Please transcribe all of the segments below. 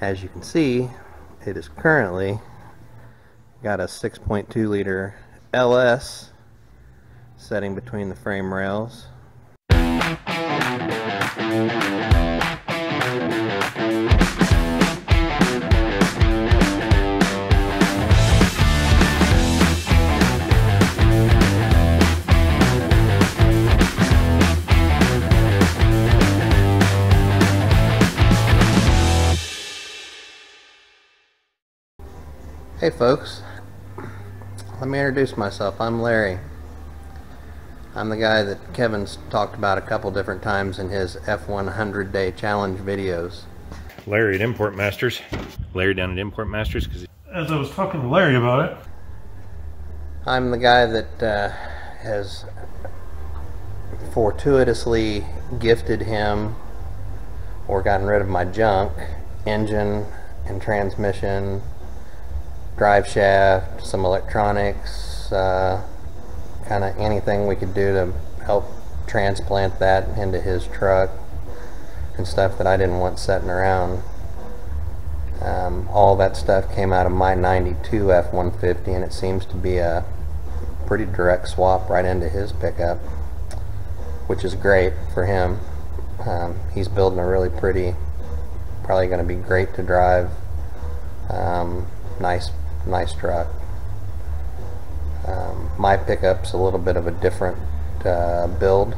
As you can see, it is currently got a 6.2 liter LS setting between the frame rails. Hey folks, let me introduce myself. I'm Larry. I'm the guy that Kevin's talked about a couple different times in his F100 day challenge videos. Larry at Import Masters. Larry down at Import Masters. As I was talking to Larry about it, I'm the guy that has fortuitously gifted him or gotten rid of my junk, engine and transmission, drive shaft, some electronics, kind of anything we could do to help transplant that into his truck and stuff that I didn't want sitting around. All that stuff came out of my 92 F150, and it seems to be a pretty direct swap right into his pickup, which is great for him. He's building a really pretty, probably going to be great to drive, nice truck. My pickup's a little bit of a different build.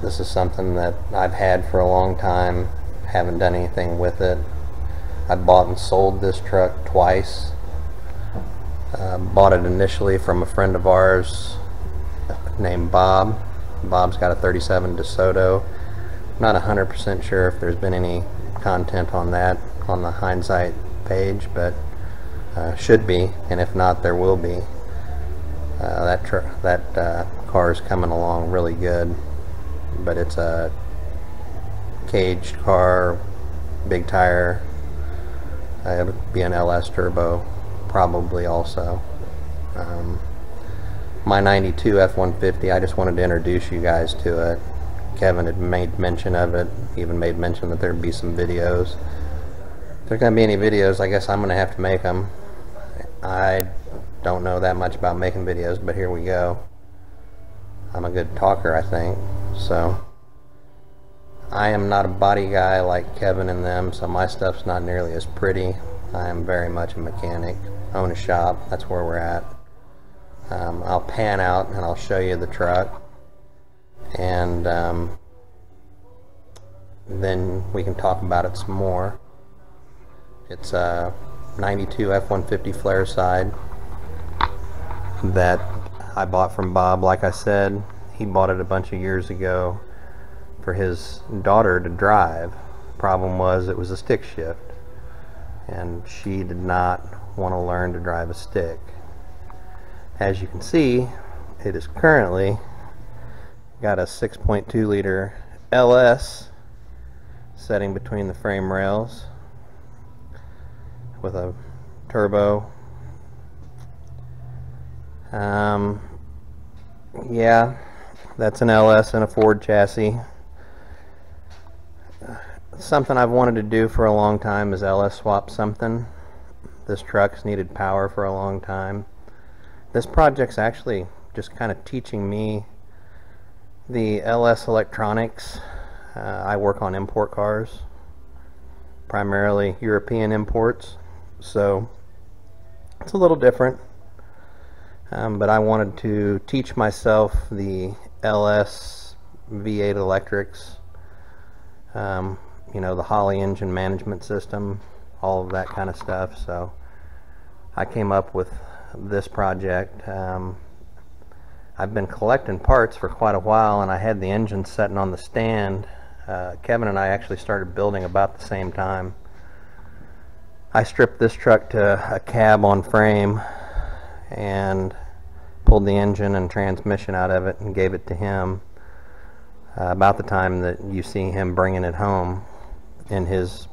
This is something that I've had for a long time, haven't done anything with it. I bought and sold this truck twice. Bought it initially from a friend of ours named Bob. Bob's got a 37 DeSoto. Not 100% sure if there's been any content on that on the hindsight page, but should be, and if not, there will be. That car is coming along really good, but it's a caged car, big tire. It'll be an LS turbo probably also. My 92 F150, I just wanted to introduce you guys to it. Kevin had made mention of it, even made mention that there'd be some videos. If there's going to be any videos, I guess I'm going to have to make them. I don't know that much about making videos, but here we go. I'm a good talker, I think. So I am not a body guy like Kevin and them, so my stuff's not nearly as pretty. I am very much a mechanic. Own a shop, that's where we're at. I'll pan out and I'll show you the truck, and then we can talk about it some more. It's a 92 F150 flare side that I bought from Bob. Like I said, he bought it a bunch of years ago for his daughter to drive. Problem was, it was a stick shift, and she did not want to learn to drive a stick. As you can see, it is currently got a 6.2 liter LS setting between the frame rails with a turbo. Yeah, that's an LS and a Ford chassis. Something I've wanted to do for a long time is LS swap something. This truck's needed power for a long time. This project's actually just kind of teaching me the LS electronics. I work on import cars, primarily European imports, so it's a little different. But I wanted to teach myself the LS V8 electrics, you know, the Holley engine management system, all of that kind of stuff. So I came up with this project. I've been collecting parts for quite a while, and I had the engine sitting on the stand. Kevin and I actually started building about the same time. I stripped this truck to a cab on frame and pulled the engine and transmission out of it and gave it to him about the time that you see him bringing it home in his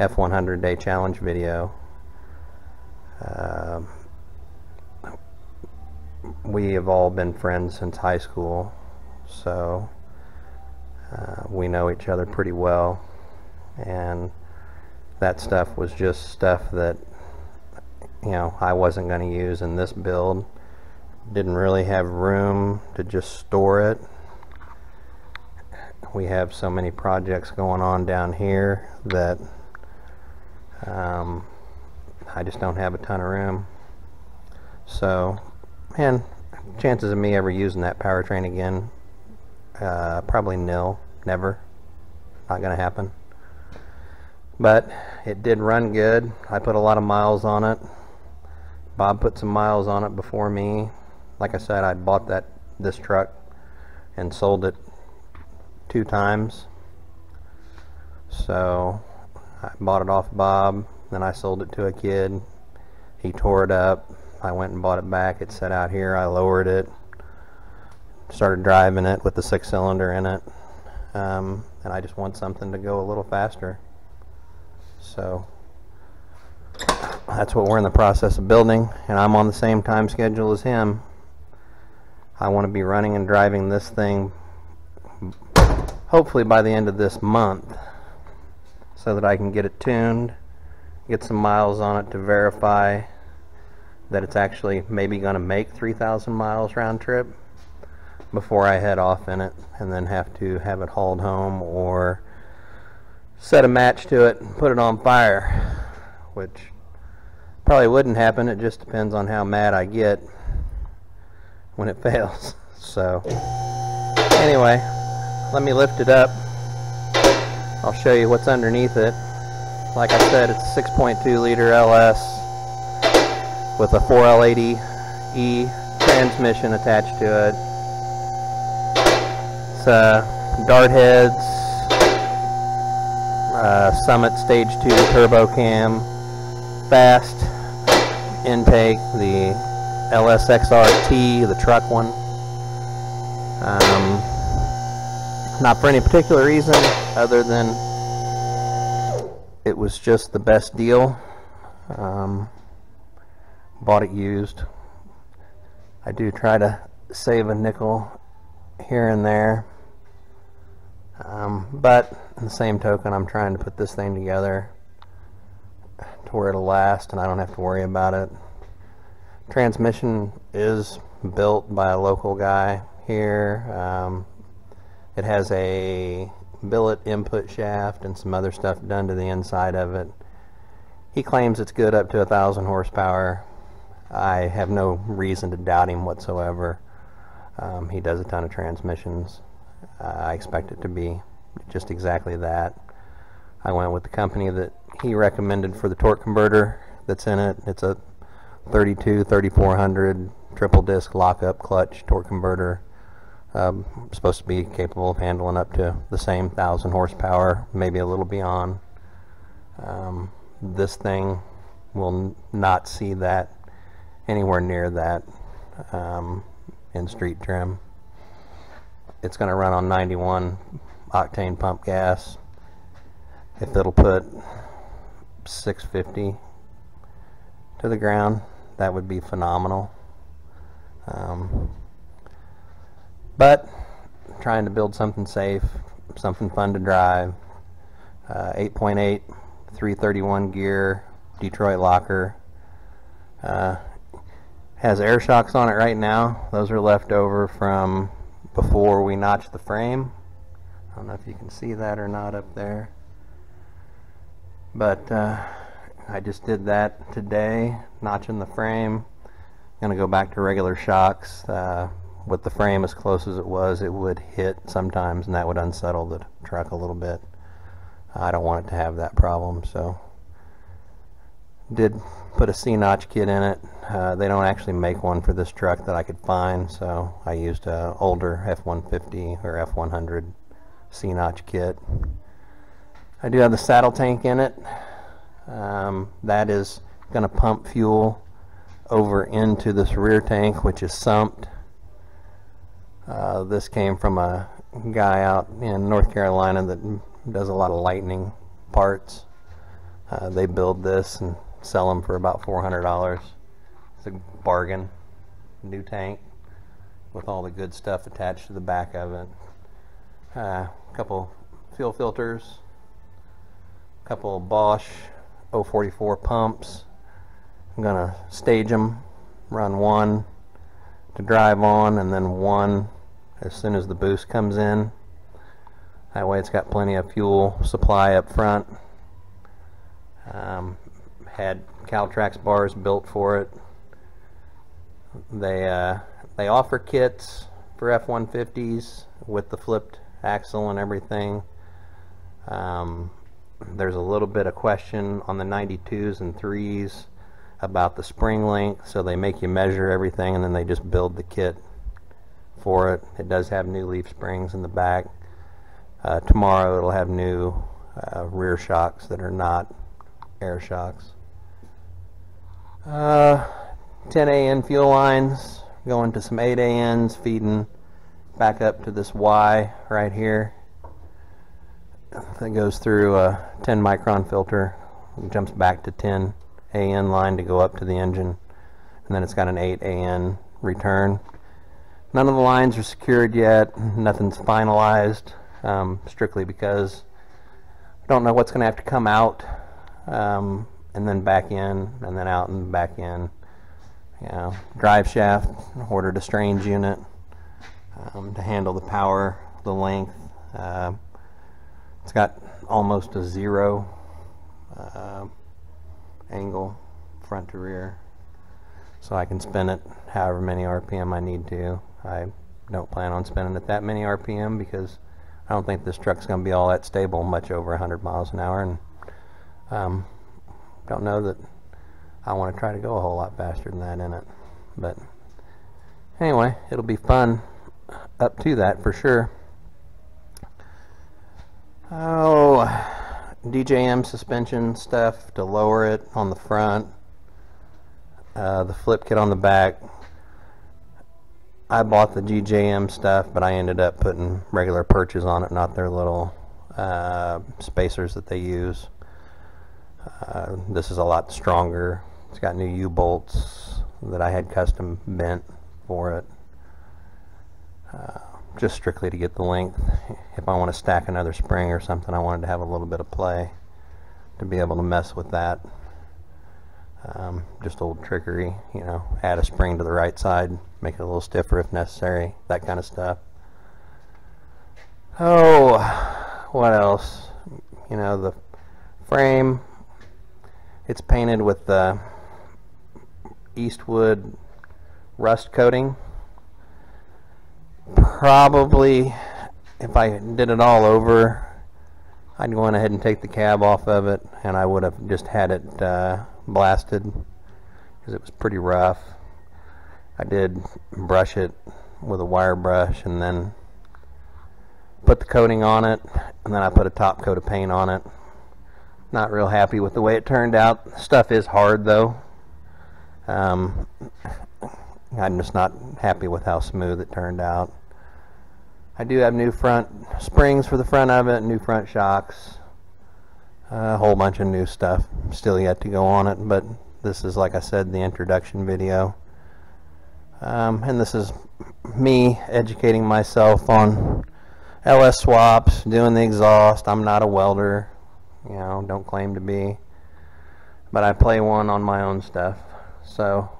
F100 day challenge video. We have all been friends since high school, so we know each other pretty well. and that stuff was just stuff that, you know, I wasn't going to use in this build. Didn't really have room to just store it. We have so many projects going on down here that I just don't have a ton of room. So, and chances of me ever using that powertrain again, probably nil, never, not gonna happen. But it did run good. I put a lot of miles on it. Bob put some miles on it before me. Like I said, I bought this truck and sold it 2 times. So I bought it off Bob, then I sold it to a kid. He tore it up. I went and bought it back. It sat out here. I lowered it, started driving it with the 6-cylinder in it, and I just want something to go a little faster. So that's what we're in the process of building, and I'm on the same time schedule as him. I want to be running and driving this thing hopefully by the end of this month, so that I can get it tuned, get some miles on it to verify that it's actually maybe going to make 3,000 miles round trip before I head off in it, and then have to have it hauled home or set a match to it and put it on fire, which probably wouldn't happen. It just depends on how mad I get when it fails. So anyway, let me lift it up. I'll show you what's underneath it. Like I said, it's a 6.2 liter LS with a 4L80E transmission attached to it. It's dart heads, Summit Stage 2 turbo cam, fast intake, the LSXRT, the truck one. Not for any particular reason other than it was just the best deal. Bought it used. I do try to save a nickel here and there, but in the same token, I'm trying to put this thing together to where it'll last and I don't have to worry about it. Transmission is built by a local guy here. It has a billet input shaft and some other stuff done to the inside of it. He claims it's good up to 1,000 horsepower. I have no reason to doubt him whatsoever. He does a ton of transmissions. I expect it to be just exactly that. I went with the company that he recommended for the torque converter that's in it. It's a 32-3400 triple disc lockup clutch torque converter. Supposed to be capable of handling up to the same 1,000 horsepower, maybe a little beyond. This thing will not see that anywhere near that in street trim. It's going to run on 91 octane pump gas. If it'll put 650 to the ground, that would be phenomenal. But trying to build something safe, something fun to drive. 8.8 331 gear, Detroit locker. Has air shocks on it right now. Those are left over from before we notched the frame. I don't know if you can see that or not up there, but I just did that today, notching the frame. Gonna go back to regular shocks. With the frame as close as it was, it would hit sometimes, and that would unsettle the truck a little bit. I don't want it to have that problem, so did put a C-notch kit in it. They don't actually make one for this truck that I could find, so I used an older F150 or F100 C-notch kit. I do have the saddle tank in it. That is going to pump fuel over into this rear tank, which is sumped. This came from a guy out in North Carolina that does a lot of lightning parts. They build this and sell them for about $400. It's a bargain. New tank with all the good stuff attached to the back of it. A couple fuel filters, a couple of Bosch 044 pumps. I'm gonna stage them, run one to drive on and then one as soon as the boost comes in. That way it's got plenty of fuel supply up front. Had Caltrax bars built for it. They offer kits for F150s with the flipped axle and everything. There's a little bit of question on the 92s and 3s about the spring length, so they make you measure everything and then they just build the kit for it. It does have new leaf springs in the back. Tomorrow it'll have new rear shocks that are not air shocks. 10 AN fuel lines going to some 8 ANs, feeding back up to this Y right here that goes through a 10 micron filter, jumps back to 10 AN line to go up to the engine, and then it's got an 8 AN return. None of the lines are secured yet, nothing's finalized, strictly because I don't know what's going to have to come out and then back in and then out and back in. You know, drive shaft, ordered a strange unit to handle the power, the length. It's got almost a 0 angle front to rear, so I can spin it however many RPM I need to. I don't plan on spinning it that many RPM because I don't think this truck's going to be all that stable much over 100 miles an hour, and don't know that I want to try to go a whole lot faster than that in it. But anyway, it'll be fun up to that for sure. Oh, DJM suspension stuff to lower it on the front, the flip kit on the back. I bought the DJM stuff, but I ended up putting regular perches on it, not their little spacers that they use. This is a lot stronger. It's got new U-bolts that I had custom bent for it, just strictly to get the length. If I want to stack another spring or something, I wanted to have a little bit of play to be able to mess with that. Just old trickery, you know, add a spring to the right side, make it a little stiffer if necessary, that kind of stuff. Oh, what else? You know, the frame, it's painted with the Eastwood rust coating. Probably, if I did it all over, I'd go on ahead and take the cab off of it, and I would have just had it blasted because it was pretty rough. I did brush it with a wire brush and then put the coating on it, and then I put a top coat of paint on it. Not real happy with the way it turned out. Stuff is hard though. I'm just not happy with how smooth it turned out. I do have new front springs for the front of it, new front shocks, a whole bunch of new stuff still yet to go on it, but this is, like I said, the introduction video. And this is me educating myself on LS swaps, doing the exhaust. I'm not a welder, you know, don't claim to be, but I play one on my own stuff. So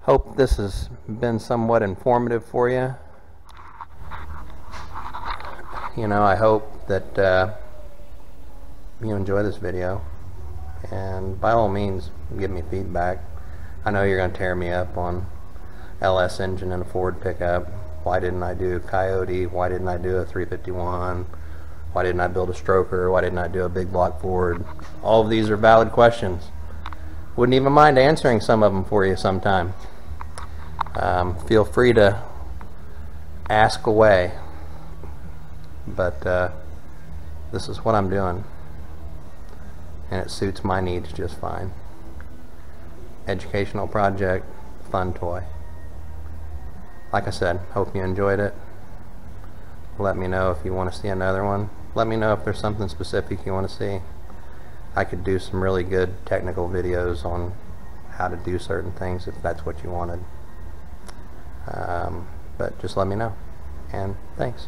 hope this has been somewhat informative for you. You know, I hope that you enjoy this video, and by all means give me feedback. I know you're going to tear me up on LS engine and a Ford pickup. Why didn't I do Coyote? Why didn't I do a 351? Why didn't I build a stroker? Why didn't I do a big block Ford? All of these are valid questions. Wouldn't even mind answering some of them for you sometime. Feel free to ask away, but this is what I'm doing, and it suits my needs just fine. Educational project, fun toy. Like I said, hope you enjoyed it. Let me know if you want to see another one. Let me know if there's something specific you want to see. I could do some really good technical videos on how to do certain things if that's what you wanted. But just let me know, and thanks.